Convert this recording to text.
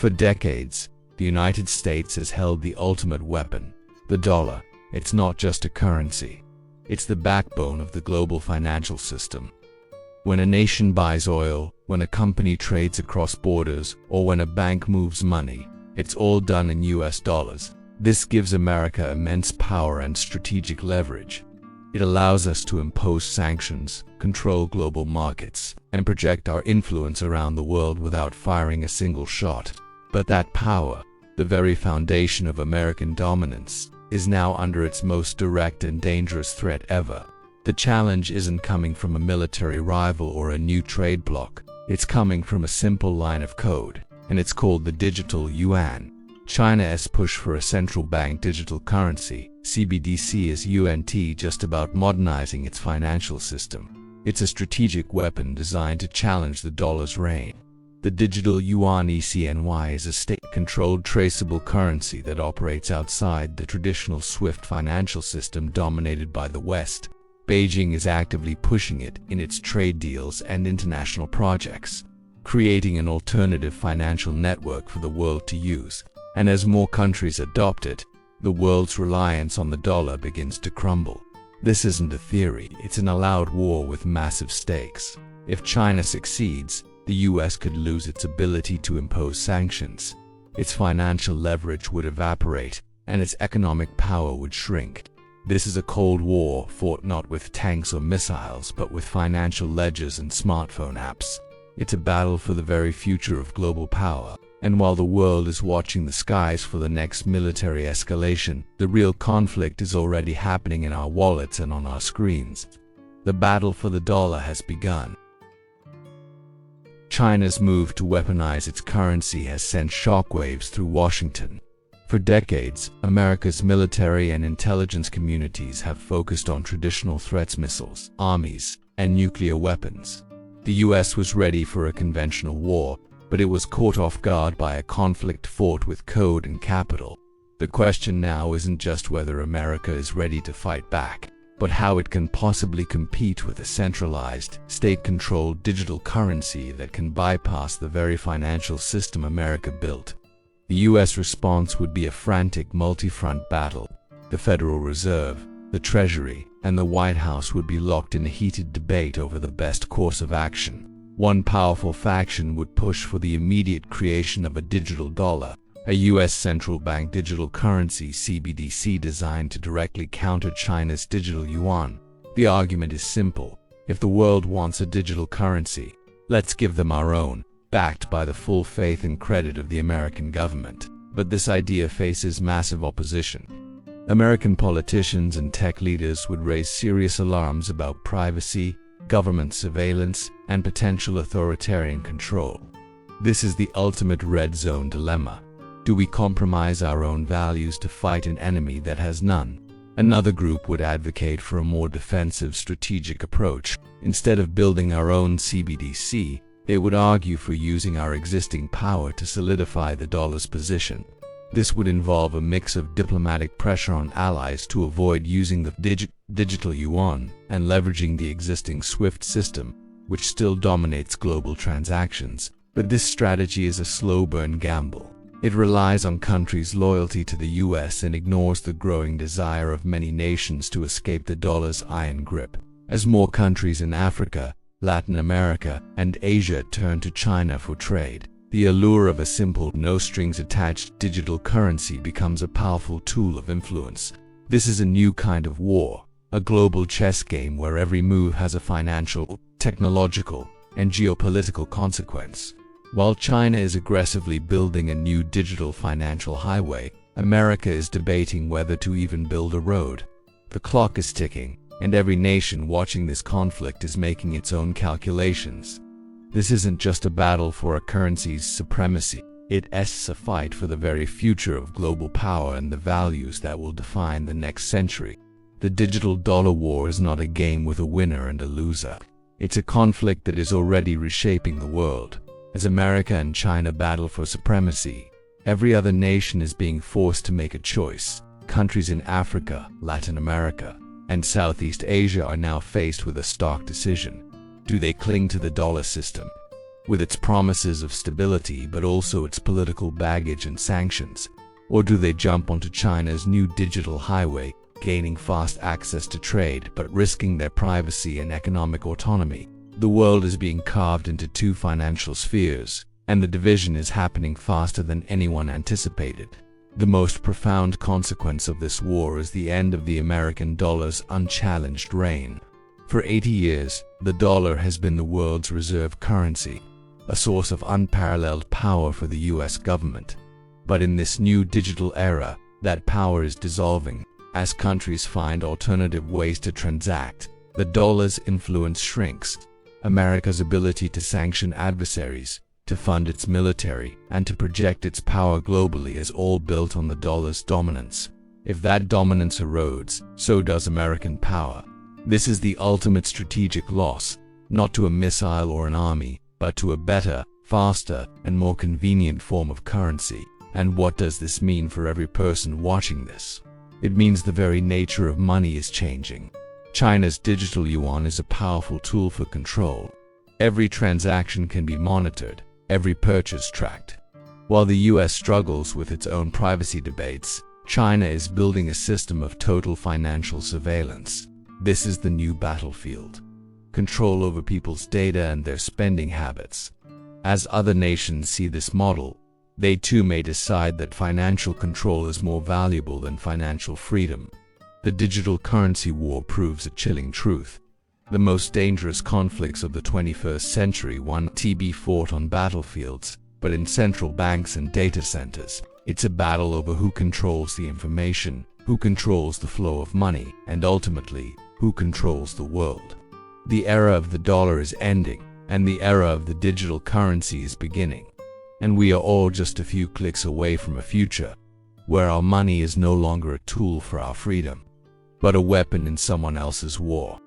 For decades, the United States has held the ultimate weapon, the dollar. It's not just a currency. It's the backbone of the global financial system. When a nation buys oil, when a company trades across borders, or when a bank moves money, it's all done in US dollars. This gives America immense power and strategic leverage. It allows us to impose sanctions, control global markets, and project our influence around the world without firing a single shot. But that power, the very foundation of American dominance, is now under its most direct and dangerous threat ever. The challenge isn't coming from a military rival or a new trade bloc. It's coming from a simple line of code, and it's called the Digital Yuan. China's push for a central bank digital currency, CBDC, is just about modernizing its financial system. It's a strategic weapon designed to challenge the dollar's reign. The Digital Yuan (ECNY) is a state-controlled traceable currency that operates outside the traditional SWIFT financial system dominated by the West. Beijing is actively pushing it in its trade deals and international projects, creating an alternative financial network for the world to use. And as more countries adopt it, the world's reliance on the dollar begins to crumble. This isn't a theory, it's an allowed war with massive stakes. If China succeeds, the US could lose its ability to impose sanctions. Its financial leverage would evaporate, and its economic power would shrink. This is a Cold War fought not with tanks or missiles, but with financial ledgers and smartphone apps. It's a battle for the very future of global power. And while the world is watching the skies for the next military escalation, the real conflict is already happening in our wallets and on our screens. The battle for the dollar has begun. China's move to weaponize its currency has sent shockwaves through Washington. For decades, America's military and intelligence communities have focused on traditional threats: missiles, armies, and nuclear weapons. The US was ready for a conventional war, but it was caught off guard by a conflict fought with code and capital. The question now isn't just whether America is ready to fight back, but how it can possibly compete with a centralized, state-controlled digital currency that can bypass the very financial system America built. The US response would be a frantic multi-front battle. The Federal Reserve, the Treasury, and the White House would be locked in a heated debate over the best course of action. One powerful faction would push for the immediate creation of a digital dollar, a US central bank digital currency (CBDC) designed to directly counter China's digital yuan. The argument is simple: if the world wants a digital currency, let's give them our own, backed by the full faith and credit of the American government. But this idea faces massive opposition. American politicians and tech leaders would raise serious alarms about privacy, government surveillance, and potential authoritarian control. This is the ultimate red zone dilemma. Do we compromise our own values to fight an enemy that has none? Another group would advocate for a more defensive strategic approach. Instead of building our own CBDC, they would argue for using our existing power to solidify the dollar's position. This would involve a mix of diplomatic pressure on allies to avoid using the digital yuan and leveraging the existing SWIFT system, which still dominates global transactions. But this strategy is a slow-burn gamble. It relies on countries' loyalty to the US and ignores the growing desire of many nations to escape the dollar's iron grip. As more countries in Africa, Latin America, and Asia turn to China for trade, the allure of a simple, no-strings-attached digital currency becomes a powerful tool of influence. This is a new kind of war, a global chess game where every move has a financial, technological, and geopolitical consequence. While China is aggressively building a new digital financial highway, America is debating whether to even build a road. The clock is ticking, and every nation watching this conflict is making its own calculations. This isn't just a battle for a currency's supremacy. It's a fight for the very future of global power and the values that will define the next century. The digital dollar war is not a game with a winner and a loser. It's a conflict that is already reshaping the world. As America and China battle for supremacy, every other nation is being forced to make a choice. Countries in Africa, Latin America, and Southeast Asia are now faced with a stark decision. Do they cling to the dollar system, with its promises of stability but also its political baggage and sanctions? Or do they jump onto China's new digital highway, gaining fast access to trade but risking their privacy and economic autonomy? The world is being carved into two financial spheres, and the division is happening faster than anyone anticipated. The most profound consequence of this war is the end of the American dollar's unchallenged reign. For 80 years, the dollar has been the world's reserve currency, a source of unparalleled power for the US government. But in this new digital era, that power is dissolving. As countries find alternative ways to transact, the dollar's influence shrinks. America's ability to sanction adversaries, to fund its military, and to project its power globally is all built on the dollar's dominance. If that dominance erodes, so does American power. This is the ultimate strategic loss, not to a missile or an army, but to a better, faster, and more convenient form of currency. And what does this mean for every person watching this? It means the very nature of money is changing. China's digital yuan is a powerful tool for control. Every transaction can be monitored, every purchase tracked. While the US struggles with its own privacy debates, China is building a system of total financial surveillance. This is the new battlefield. Control over people's data and their spending habits. As other nations see this model, they too may decide that financial control is more valuable than financial freedom. The digital currency war proves a chilling truth. The most dangerous conflicts of the 21st century won't be fought on battlefields, but in central banks and data centers. It's a battle over who controls the information, who controls the flow of money, and ultimately, who controls the world. The era of the dollar is ending, and the era of the digital currency is beginning. And we are all just a few clicks away from a future where our money is no longer a tool for our freedom, but a weapon in someone else's war.